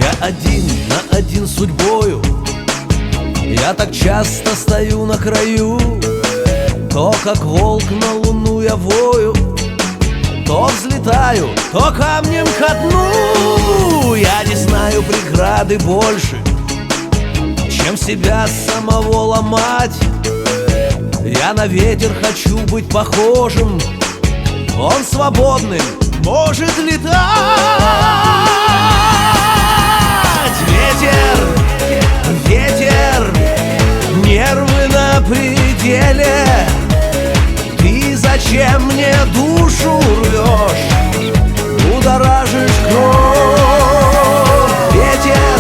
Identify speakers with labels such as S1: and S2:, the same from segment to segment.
S1: Я один на один с судьбою, я так часто стою на краю. То как волк на луну я вою, то взлетаю, то камнем ко дну. Я не знаю преграды больше, чем себя самого ломать. Я на ветер хочу быть похожим, он свободным может летать. Ветер, ветер, нервы на пределе. Ты зачем мне душу рвешь, будоражишь кровь? Ветер,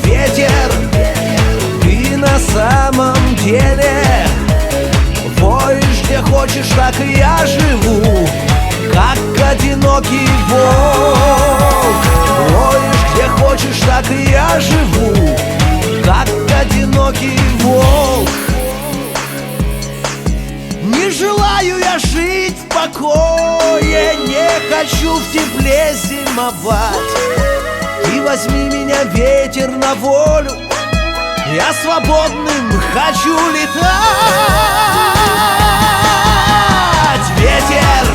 S1: ветер, ты на самом деле воешь где хочешь, так и я живу, как одинокий волк. Воешь где хочешь, так и я живу, как одинокий волк. Не желаю я жить в покое, не хочу в тепле зимовать. Ты возьми меня, ветер, на волю, я свободным хочу летать. Ветер,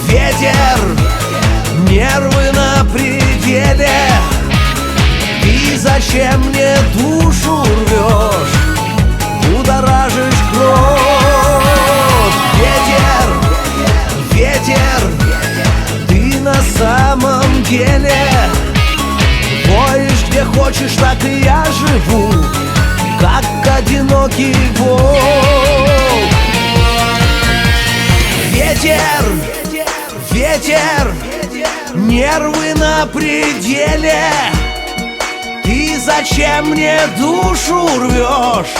S1: ветер, нервы на пределе. Ты зачем мне душу рвешь, будоражишь кровь? Ветер, ветер, ты на самом деле воешь где хочешь, так и я живу, как одинокий волк. Ветер, ветер, нервы на пределе. Ты зачем мне душу рвешь,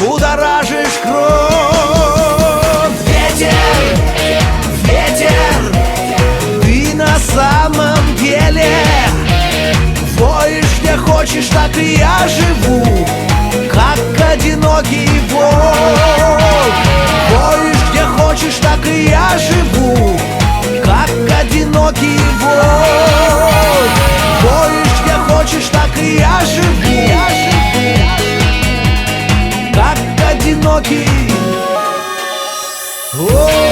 S1: будоражишь кровь? Ветер, ветер, ты на самом деле воешь где хочешь, так и я живу, как одинокий волк. Воешь где хочешь, так и я живу, как одинокий волк. Воешь где хочешь, так и я живу, как одинокий волк.